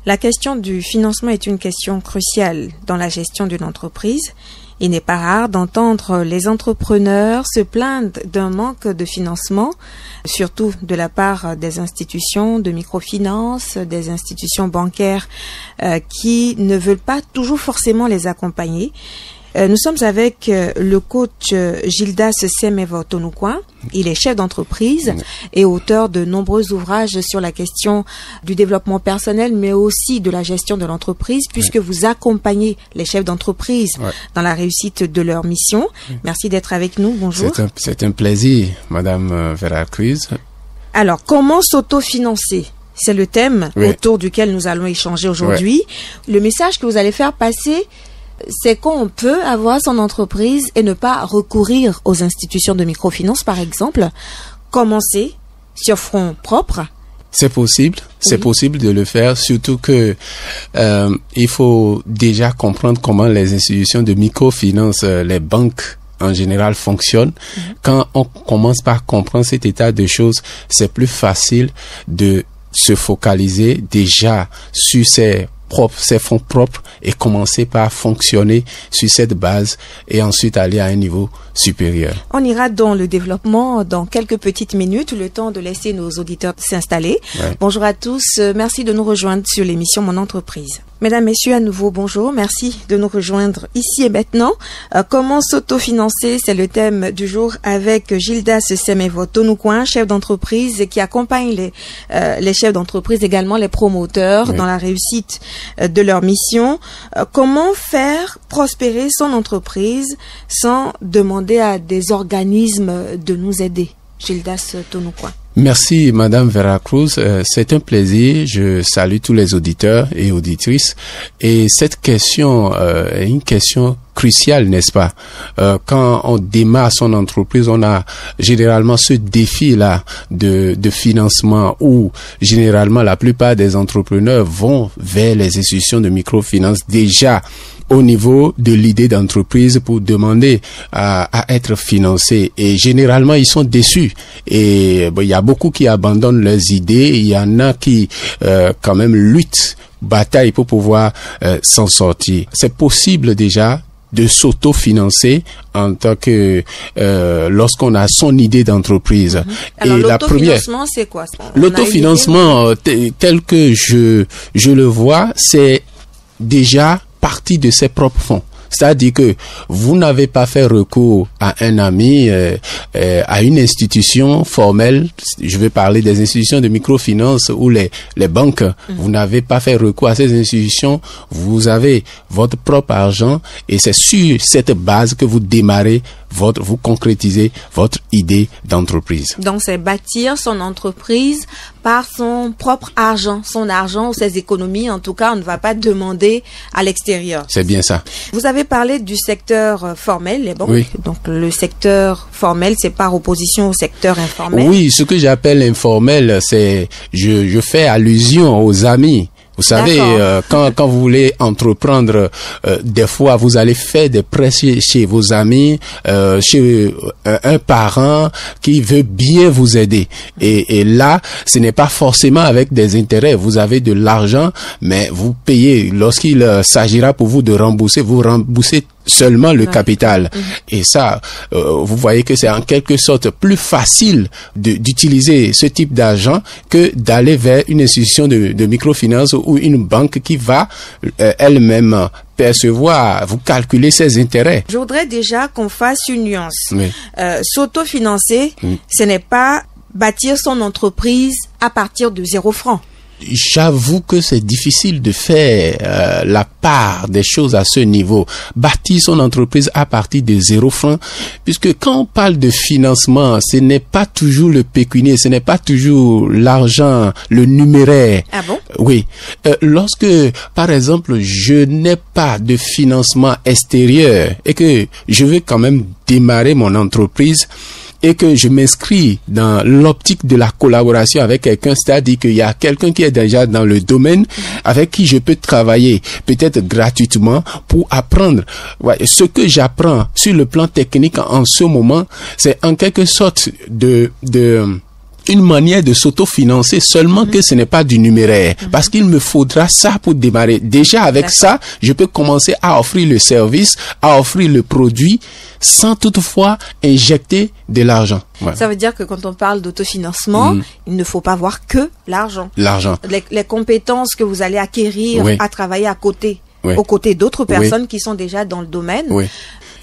La question du financement est une question cruciale dans la gestion d'une entreprise. Il n'est pas rare d'entendre les entrepreneurs se plaindre d'un manque de financement, surtout de la part des institutions de microfinance, des institutions bancaires qui ne veulent pas toujours forcément les accompagner. Nous sommes avec le coach Gildas Semevo-Tonoucoin. Il est chef d'entreprise et auteur de nombreux ouvrages sur la question du développement personnel, mais aussi de la gestion de l'entreprise, puisque vous accompagnez les chefs d'entreprise dans la réussite de leur mission. Merci d'être avec nous. Bonjour. C'est un plaisir, Madame Veracruz. Alors, comment s'autofinancer ? C'est le thème autour duquel nous allons échanger aujourd'hui. Le message que vous allez faire passer, c'est qu'on peut avoir son entreprise et ne pas recourir aux institutions de microfinance, par exemple. Commencer sur front propre. C'est possible. C'est possible de le faire, surtout que il faut déjà comprendre comment les institutions de microfinance, les banques en général fonctionnent. Quand on commence par comprendre cet état de choses, c'est plus facile de se focaliser déjà sur ses fonds propres et commencer par fonctionner sur cette base et ensuite aller à un niveau supérieur. On ira dans le développement dans quelques petites minutes, le temps de laisser nos auditeurs s'installer. Bonjour à tous, merci de nous rejoindre sur l'émission Mon Entreprise. Mesdames, Messieurs, à nouveau, bonjour. Merci de nous rejoindre ici et maintenant. Comment s'autofinancer, c'est le thème du jour avec Gildas Semevo-Tonoucoin, chef d'entreprise qui accompagne les chefs d'entreprise, également les promoteurs dans la réussite de leur mission. Comment faire prospérer son entreprise sans demander à des organismes de nous aider? Gildas Tonoucoin. Merci Madame Veracruz, c'est un plaisir. Je salue tous les auditeurs et auditrices. Et cette question est une question cruciale, n'est-ce pas? Quand on démarre son entreprise, on a généralement ce défi-là de financement où généralement la plupart des entrepreneurs vont vers les institutions de microfinance déjà au niveau de l'idée d'entreprise pour demander à être financés. Et généralement, ils sont déçus. Et il y a beaucoup qui abandonnent leurs idées. Il y en a qui quand même luttent, bataillent pour pouvoir s'en sortir. C'est possible déjà de s'autofinancer en tant que lorsqu'on a son idée d'entreprise. Alors, et l'autofinancement, c'est quoi? L'autofinancement, tel que je le vois, c'est déjà partie de ses propres fonds. C'est-à-dire que vous n'avez pas fait recours à un ami, à une institution formelle. Je vais parler des institutions de microfinance ou les banques. Vous n'avez pas fait recours à ces institutions. Vous avez votre propre argent et c'est sur cette base que vous démarrez vous concrétisez votre idée d'entreprise. Donc, c'est bâtir son entreprise par son propre argent, son argent ou ses économies. En tout cas, on ne va pas demander à l'extérieur. C'est bien ça. Vous avez parlé du secteur formel, les banques. Oui. Donc, le secteur formel, c'est par opposition au secteur informel. Oui, ce que j'appelle informel, c'est, je fais allusion aux amis. Vous savez, quand vous voulez entreprendre, des fois, vous allez faire des prêts chez vos amis, chez un parent qui veut bien vous aider. Et là, ce n'est pas forcément avec des intérêts. Vous avez de l'argent, mais vous payez. Lorsqu'il s'agira pour vous de rembourser, vous remboursez seulement le capital. Et ça, vous voyez que c'est en quelque sorte plus facile d'utiliser ce type d'argent que d'aller vers une institution de microfinance ou une banque qui va elle-même percevoir, vous calculer ses intérêts. Je voudrais déjà qu'on fasse une nuance. S'autofinancer, ce n'est pas bâtir son entreprise à partir de 0 francs. J'avoue que c'est difficile de faire la part des choses à ce niveau. Bâtir son entreprise à partir de 0 francs, puisque quand on parle de financement, ce n'est pas toujours le pécunier, ce n'est pas toujours l'argent, le numéraire. Ah bon? Oui. Lorsque, par exemple, je n'ai pas de financement extérieur et que je veux quand même démarrer mon entreprise, et que je m'inscris dans l'optique de la collaboration avec quelqu'un, c'est-à-dire qu'il y a quelqu'un qui est déjà dans le domaine avec qui je peux travailler, peut-être gratuitement, pour apprendre. Ouais, ce que j'apprends sur le plan technique en ce moment, c'est en quelque sorte de une manière de s'autofinancer, seulement que ce n'est pas du numéraire. Parce qu'il me faudra ça pour démarrer. Déjà, avec ça, je peux commencer à offrir le service, à offrir le produit, sans toutefois injecter de l'argent. Ouais. Ça veut dire que quand on parle d'autofinancement, il ne faut pas voir que l'argent. L'argent. Les compétences que vous allez acquérir à travailler à côté, aux côtés d'autres personnes qui sont déjà dans le domaine.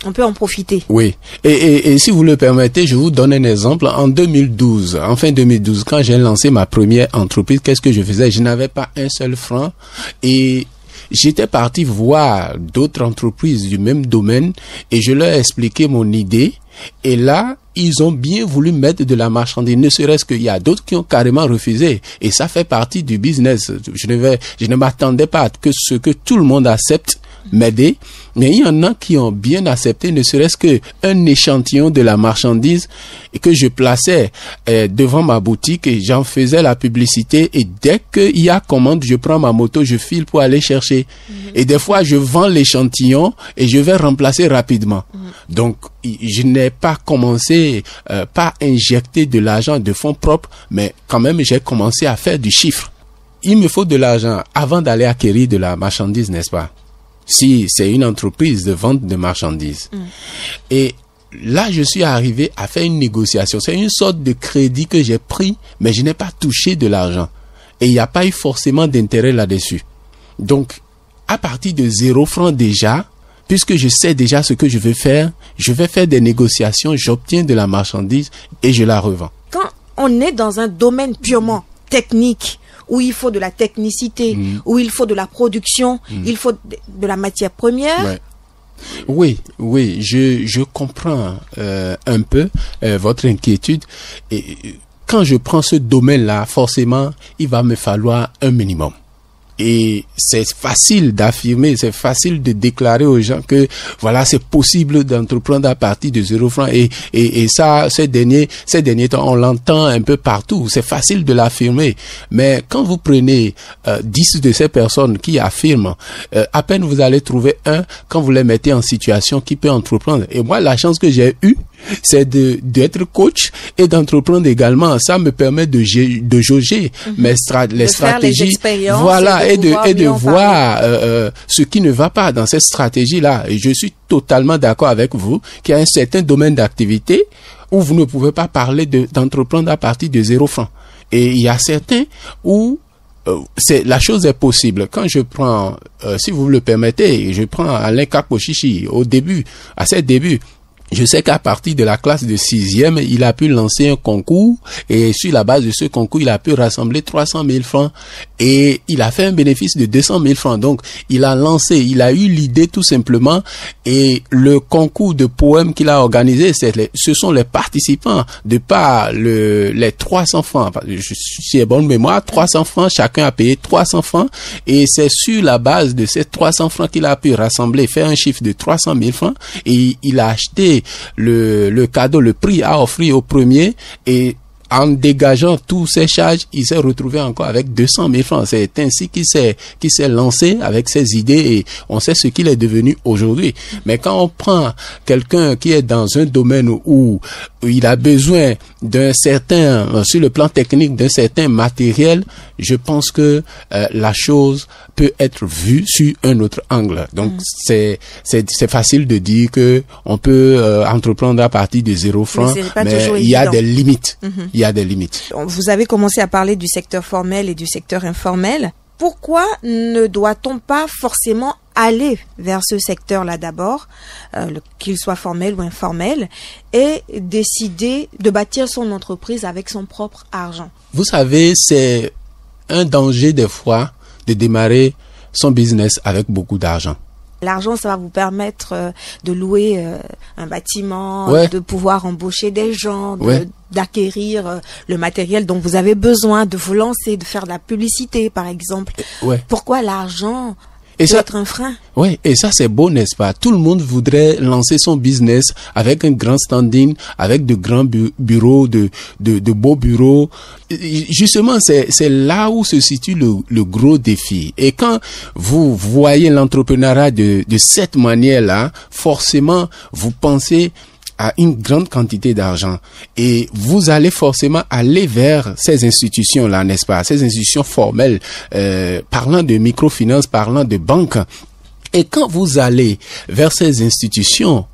On peut en profiter. Oui. Et si vous le permettez, je vous donne un exemple. En 2012, en fin 2012, quand j'ai lancé ma première entreprise, qu'est-ce que je faisais? Je n'avais pas un seul franc et j'étais parti voir d'autres entreprises du même domaine et je leur ai expliqué mon idée. Et là, ils ont bien voulu mettre de la marchandise, ne serait-ce qu'il y a d'autres qui ont carrément refusé. Et ça fait partie du business. Je ne m'attendais pas à ce que tout le monde accepte m'aider, mais il y en a qui ont bien accepté, ne serait-ce qu'un échantillon de la marchandise que je plaçais devant ma boutique et j'en faisais la publicité et dès qu'il y a commande, je prends ma moto, je file pour aller chercher. Et des fois, je vends l'échantillon et je vais remplacer rapidement. Donc, je n'ai pas commencé, pas injecter de l'argent de fonds propres, mais quand même, j'ai commencé à faire du chiffre. Il me faut de l'argent avant d'aller acquérir de la marchandise, n'est-ce pas? Si c'est une entreprise de vente de marchandises. Et là, je suis arrivé à faire une négociation. C'est une sorte de crédit que j'ai pris, mais je n'ai pas touché de l'argent. Et il n'y a pas eu forcément d'intérêt là-dessus. Donc, à partir de 0 francs déjà, puisque je sais déjà ce que je vais faire des négociations, j'obtiens de la marchandise et je la revends. Quand on est dans un domaine purement technique, où il faut de la technicité, où il faut de la production, il faut de la matière première. Oui, je comprends un peu votre inquiétude. Et quand je prends ce domaine-là, forcément, il va me falloir un minimum. Et c'est facile d'affirmer, c'est facile de déclarer aux gens que voilà, c'est possible d'entreprendre à partir de 0 francs et ça, ces derniers temps, on l'entend un peu partout. C'est facile de l'affirmer. Mais quand vous prenez 10 de ces personnes qui affirment, à peine vous allez trouver un quand vous les mettez en situation qui peut entreprendre. Et moi, la chance que j'ai eue, c'est d'être coach et d'entreprendre également. Ça me permet de jauger les stratégies, voilà, et de voir ce qui ne va pas dans cette stratégie-là. Et je suis totalement d'accord avec vous qu'il y a un certain domaine d'activité où vous ne pouvez pas parler d'entreprendre à partir de 0 francs. Et il y a certains où la chose est possible. Quand je prends, si vous le permettez, je prends Alain Kaposhishi à ses débuts. Je sais qu'à partir de la classe de 6e, il a pu lancer un concours et sur la base de ce concours, il a pu rassembler 300 000 francs et il a fait un bénéfice de 200 000 francs. Donc, il a eu l'idée tout simplement et le concours de poèmes qu'il a organisé, ce sont les participants de par les 300 francs. Je suis bonne mémoire, 300 francs, chacun a payé 300 francs et c'est sur la base de ces 300 francs qu'il a pu rassembler, faire un chiffre de 300 000 francs et il a acheté le cadeau, le prix à offrir au premier et en dégageant tous ses charges, il s'est retrouvé encore avec 200 000 francs. C'est ainsi qu'il s'est lancé avec ses idées et on sait ce qu'il est devenu aujourd'hui. Mais quand on prend quelqu'un qui est dans un domaine où il a besoin d'un certain, sur le plan technique, d'un certain matériel, je pense que la chose peut être vue sur un autre angle. Donc c'est facile de dire que on peut entreprendre à partir de 0 francs, mais il y a des limites. Il y a des limites. Vous avez commencé à parler du secteur formel et du secteur informel. Pourquoi ne doit-on pas forcément aller vers ce secteur-là d'abord, qu'il soit formel ou informel, et décider de bâtir son entreprise avec son propre argent? Vous savez, c'est un danger des fois de démarrer son business avec beaucoup d'argent. L'argent, ça va vous permettre de louer un bâtiment, de pouvoir embaucher des gens, d'acquérir le matériel dont vous avez besoin, de vous lancer, de faire de la publicité, par exemple. Pourquoi l'argent peut être un frein? Oui, et ça c'est beau, n'est-ce pas? Tout le monde voudrait lancer son business avec un grand standing, avec de grands bureaux, de beaux bureaux. Justement, c'est là où se situe le gros défi. Et quand vous voyez l'entrepreneuriat de cette manière-là, forcément, vous pensez à une grande quantité d'argent et vous allez forcément aller vers ces institutions-là, n'est-ce pas? Ces institutions formelles, parlant de microfinance, parlant de banque. Et quand vous allez vers ces institutions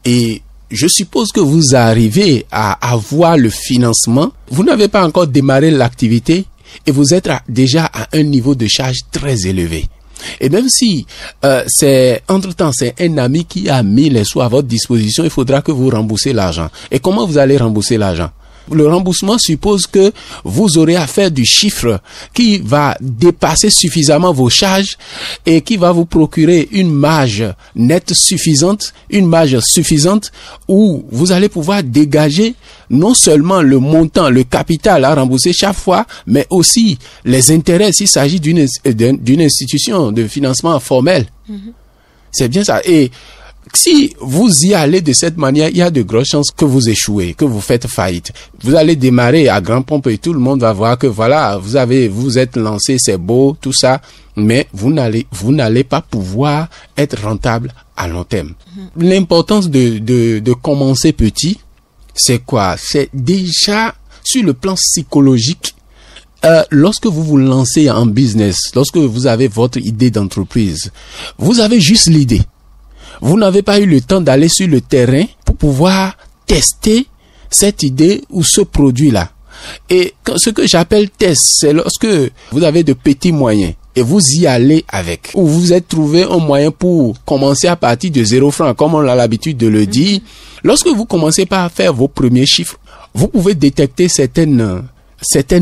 et je suppose que vous arrivez à avoir le financement, vous n'avez pas encore démarré l'activité et vous êtes déjà à un niveau de charge très élevé. Et même si entre-temps c'est un ami qui a mis les sous à votre disposition, il faudra que vous remboursez l'argent. Et comment vous allez rembourser l'argent? Le remboursement suppose que vous aurez à faire du chiffre qui va dépasser suffisamment vos charges et qui va vous procurer une marge nette suffisante, où vous allez pouvoir dégager non seulement le montant, le capital à rembourser chaque fois, mais aussi les intérêts s'il s'agit d'une institution de financement formel. C'est bien ça. Et si vous y allez de cette manière, il y a de grosses chances que vous échouez, que vous faites faillite. Vous allez démarrer à grand pompe et tout le monde va voir que voilà, vous êtes lancé, c'est beau, tout ça, mais vous n'allez pas pouvoir être rentable à long terme. L'importance de commencer petit, c'est quoi? C'est déjà sur le plan psychologique. Lorsque vous vous lancez en business, lorsque vous avez votre idée d'entreprise, vous avez juste l'idée. Vous n'avez pas eu le temps d'aller sur le terrain pour pouvoir tester cette idée ou ce produit-là. Et ce que j'appelle test, c'est lorsque vous avez de petits moyens et vous y allez avec. Ou vous êtes trouvé un moyen pour commencer à partir de 0 francs, comme on a l'habitude de le dire. Lorsque vous commencez par faire vos premiers chiffres, vous pouvez détecter certaines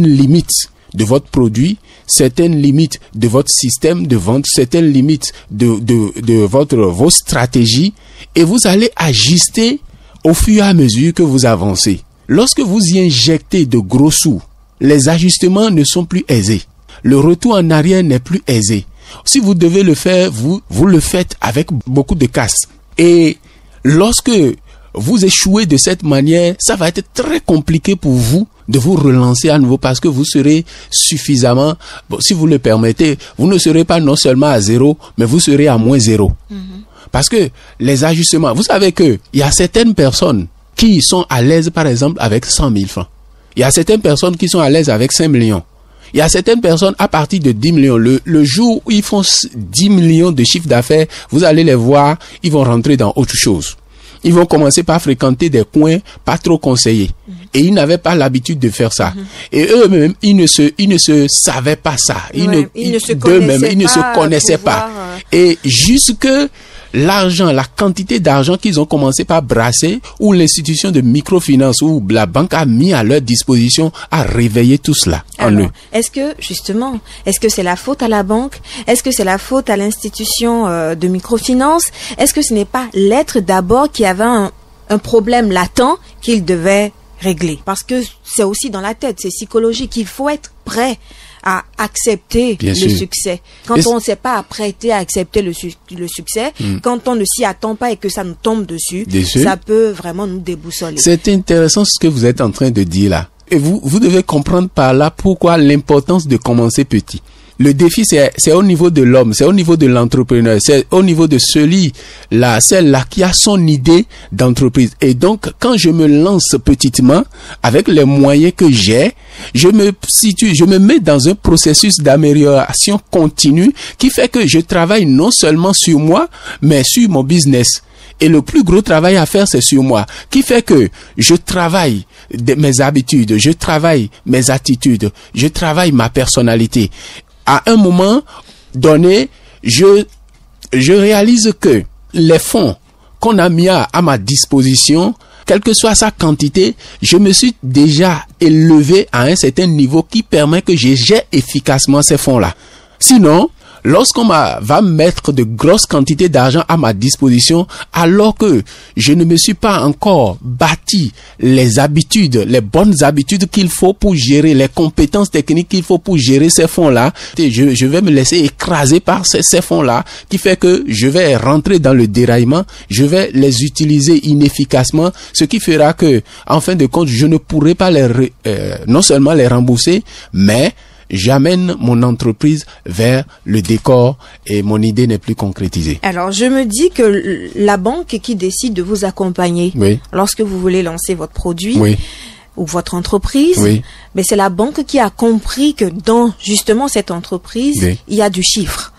limites de votre produit, certaines limites de votre système de vente, certaines limites de vos stratégies, et vous allez ajuster au fur et à mesure que vous avancez. Lorsque vous y injectez de gros sous, les ajustements ne sont plus aisés. Le retour en arrière n'est plus aisé. Si vous devez le faire, vous le faites avec beaucoup de casse. Et lorsque vous échouez de cette manière, ça va être très compliqué pour vous de vous relancer à nouveau parce que vous serez suffisamment, si vous le permettez, vous ne serez pas non seulement à 0, mais vous serez à moins 0. Parce que les ajustements, vous savez que il y a certaines personnes qui sont à l'aise, par exemple, avec 100 000 francs. Il y a certaines personnes qui sont à l'aise avec 5 millions. Il y a certaines personnes à partir de 10 millions. Le jour où ils font 10 millions de chiffre d'affaires, vous allez les voir, ils vont rentrer dans autre chose. Ils vont commencer par fréquenter des coins pas trop conseillés. Et ils n'avaient pas l'habitude de faire ça. Et eux-mêmes, ils ne se savaient pas ça. Ils ne se connaissaient pas. Et jusque l'argent, la quantité d'argent qu'ils ont commencé par brasser, ou l'institution de microfinance, ou la banque a mis à leur disposition, a réveillé tout cela en eux. Est-ce que c'est la faute à la banque? Est-ce que c'est la faute à l'institution de microfinance? Est-ce que ce n'est pas l'être d'abord qui avait un problème latent qu'il devait régler? Parce que c'est aussi dans la tête, c'est psychologique. Il faut être prêt à accepter le succès. Quand on ne s'est pas apprêté à accepter le succès, quand on ne s'y attend pas et que ça nous tombe dessus, ça peut vraiment nous déboussoler. C'est intéressant ce que vous êtes en train de dire là. Et vous devez comprendre par là pourquoi l'importance de commencer petit. Le défi, c'est au niveau de l'homme, c'est au niveau de l'entrepreneur, c'est au niveau de celle-là qui a son idée d'entreprise. Et donc, quand je me lance petitement, avec les moyens que j'ai, je me mets dans un processus d'amélioration continue qui fait que je travaille non seulement sur moi, mais sur mon business. Et le plus gros travail à faire, c'est sur moi, qui fait que je travaille mes habitudes, je travaille mes attitudes, je travaille ma personnalité. À un moment donné, je réalise que les fonds qu'on a mis à ma disposition, quelle que soit sa quantité, je me suis déjà élevé à un certain niveau qui permet que je gère efficacement ces fonds-là. Sinon, lorsqu'on va mettre de grosses quantités d'argent à ma disposition, alors que je ne me suis pas encore bâti les bonnes habitudes qu'il faut pour gérer, les compétences techniques qu'il faut pour gérer ces fonds-là, je vais me laisser écraser par ces fonds-là, qui fait que je vais rentrer dans le déraillement, je vais les utiliser inefficacement, ce qui fera que, en fin de compte, je ne pourrai pas non seulement les rembourser, mais j'amène mon entreprise vers le décor et mon idée n'est plus concrétisée. Alors, je me dis que la banque qui décide de vous accompagner lorsque vous voulez lancer votre produit ou votre entreprise, mais c'est la banque qui a compris que dans justement cette entreprise, il y a du chiffre.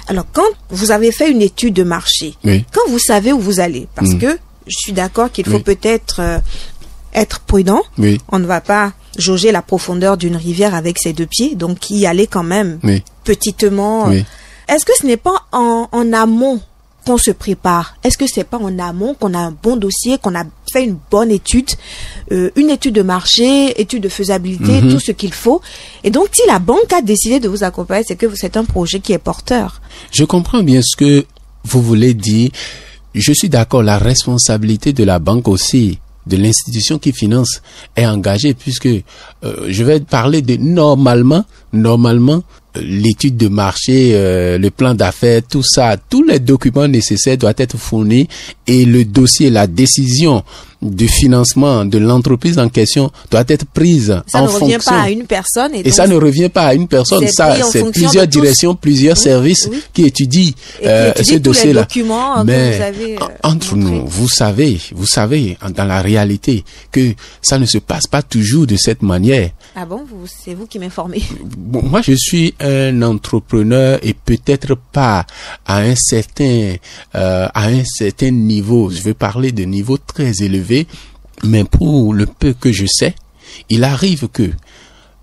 Alors, quand vous avez fait une étude de marché, quand vous savez où vous allez, parce que je suis d'accord qu'il faut peut-être être prudent, on ne va pas jauger la profondeur d'une rivière avec ses deux pieds, donc y aller quand même petitement. Est-ce que ce n'est pas en amont qu'on se prépare? Est-ce que c'est pas en amont qu'on a un bon dossier, qu'on a fait une bonne étude, une étude de marché, étude de faisabilité, tout ce qu'il faut? Et donc, si la banque a décidé de vous accompagner, c'est que c'est un projet qui est porteur. Je comprends bien ce que vous voulez dire. Je suis d'accord, la responsabilité de la banque aussi, de l'institution qui finance, est engagée, puisque je vais parler de normalement, l'étude de marché, le plan d'affaires, tout ça, tous les documents nécessaires doivent être fournis et le dossier, la décision de financement de l'entreprise en question doit être prise en fonction. Ça ne revient pas à une personne. Et ça ne revient pas à une personne. Ça, c'est plusieurs directions, plusieurs services qui étudient ce dossier-là. Mais entre nous, vous savez, dans la réalité, que ça ne se passe pas toujours de cette manière. Ah bon, c'est vous qui m'informez. Bon, moi, je suis un entrepreneur et peut-être pas à un certain niveau. Je vais parler de niveau très élevé. Mais pour le peu que je sais, il arrive que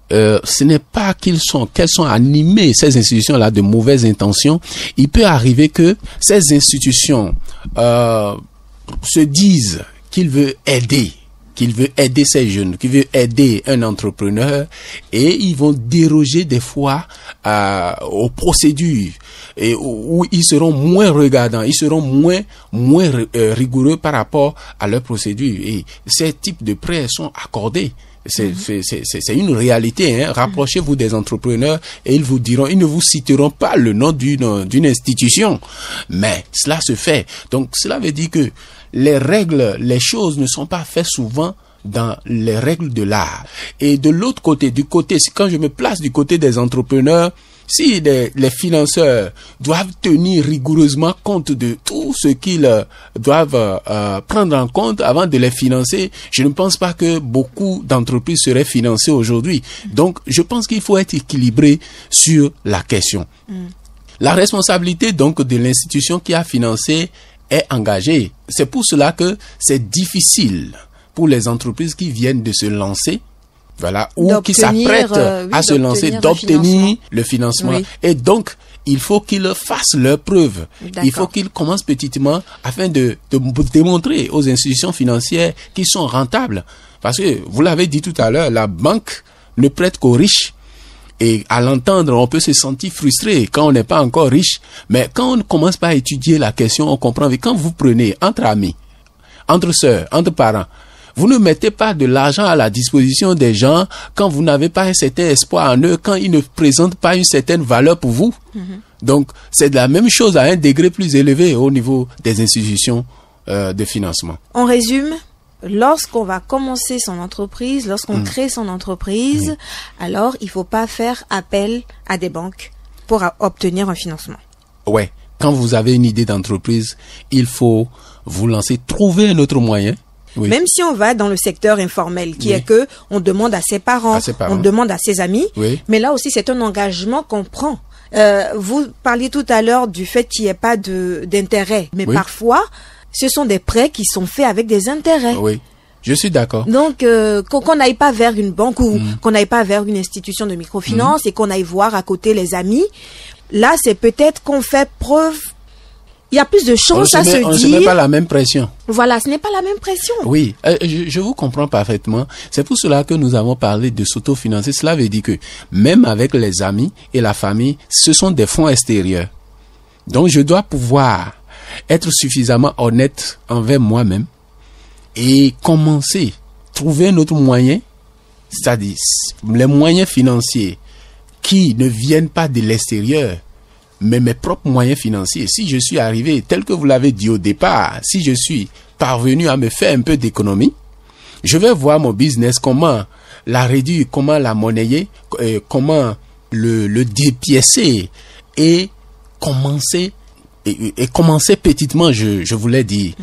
ce n'est pas qu'elles sont animées, ces institutions-là, de mauvaises intentions. Il peut arriver que ces institutions se disent qu'ils veulent aider ces jeunes, qu'ils veulent aider un entrepreneur, et ils vont déroger des fois aux procédures, et où ils seront moins regardants, ils seront moins rigoureux par rapport à leurs procédures. Et ces types de prêts sont accordés. C'est une réalité, hein. Rapprochez-vous des entrepreneurs et ils ne vous citeront pas le nom d'une institution. Mais cela se fait. Donc, cela veut dire que les choses ne sont pas faites souvent dans les règles de l'art. Et de l'autre côté, quand je me place du côté des entrepreneurs, si les financeurs doivent tenir rigoureusement compte de tout ce qu'ils doivent prendre en compte avant de les financer, je ne pense pas que beaucoup d'entreprises seraient financées aujourd'hui. Donc, je pense qu'il faut être équilibré sur la question. La responsabilité donc de l'institution qui a financé est engagée. C'est pour cela que c'est difficile pour les entreprises qui viennent de se lancer, ou qui s'apprêtent à se lancer, d'obtenir le financement. Et donc, il faut qu'ils fassent leurs preuves. Il faut qu'ils commencent petitement afin de démontrer aux institutions financières qu'ils sont rentables. Parce que, vous l'avez dit tout à l'heure, la banque ne prête qu'aux riches. Et à l'entendre, on peut se sentir frustré quand on n'est pas encore riche. Mais quand on ne commence pas à étudier la question, on comprend. Et quand vous prenez entre amis, entre sœurs, entre parents, vous ne mettez pas de l'argent à la disposition des gens quand vous n'avez pas un certain espoir en eux, quand ils ne présentent pas une certaine valeur pour vous. Donc, c'est de la même chose à un degré plus élevé au niveau des institutions de financement. On résume. Lorsqu'on va commencer son entreprise, lorsqu'on crée son entreprise, alors il faut pas faire appel à des banques pour obtenir un financement. Ouais. Quand vous avez une idée d'entreprise, il faut vous lancer, trouver un autre moyen. Même si on va dans le secteur informel, qui est que on demande à ses parents, on demande à ses amis, mais là aussi c'est un engagement qu'on prend. Vous parliez tout à l'heure du fait qu'il n'y ait pas d'intérêt, mais parfois ce sont des prêts qui sont faits avec des intérêts. Oui, je suis d'accord. Donc, qu'on n'aille pas vers une banque ou qu'on n'aille pas vers une institution de microfinance et qu'on aille voir à côté les amis, là, c'est peut-être qu'on fait preuve. Il y a plus de chances à se dire. On ne se met pas la même pression. Voilà, ce n'est pas la même pression. Oui, je vous comprends parfaitement. C'est pour cela que nous avons parlé de s'autofinancer. Cela veut dire que même avec les amis et la famille, ce sont des fonds extérieurs. Donc, je dois pouvoir être suffisamment honnête envers moi-même et commencer, trouver un autre moyen, c'est-à-dire les moyens financiers qui ne viennent pas de l'extérieur, mais mes propres moyens financiers. Si je suis arrivé, tel que vous l'avez dit au départ, si je suis parvenu à me faire un peu d'économie, je vais voir mon business, comment la réduire, comment la monnayer, comment le dépiécer et commencer petitement, je voulais dire.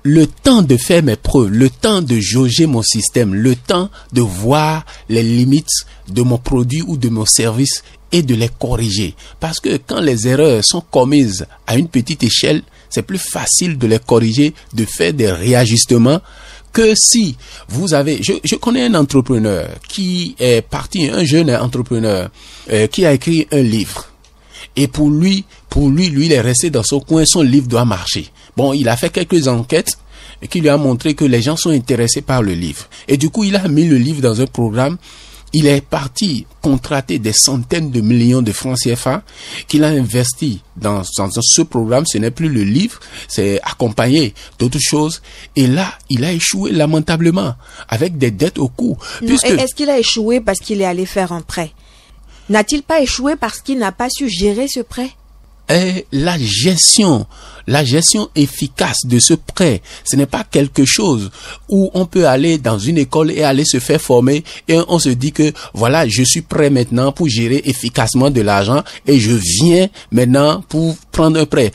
Le temps de faire mes preuves, le temps de jauger mon système, le temps de voir les limites de mon produit ou de mon service et de les corriger. Parce que quand les erreurs sont commises à une petite échelle, c'est plus facile de les corriger, de faire des réajustements que si vous avez... Je connais un entrepreneur qui est parti, un jeune entrepreneur qui a écrit un livre. Et pour lui, il est resté dans son coin, son livre doit marcher. Bon, il a fait quelques enquêtes qui lui a montré que les gens sont intéressés par le livre. Et du coup, il a mis le livre dans un programme. Il est parti contracter des centaines de millions de francs CFA qu'il a investi dans ce programme. Ce n'est plus le livre, c'est accompagné d'autres choses. Et là, il a échoué lamentablement avec des dettes au cou. Est-ce qu'il a échoué parce qu'il est allé faire un prêt? N'a-t-il pas échoué parce qu'il n'a pas su gérer ce prêt? La gestion efficace de ce prêt, ce n'est pas quelque chose où on peut aller dans une école et aller se faire former et on se dit que voilà, je suis prêt maintenant pour gérer efficacement de l'argent et je viens maintenant pour prendre un prêt.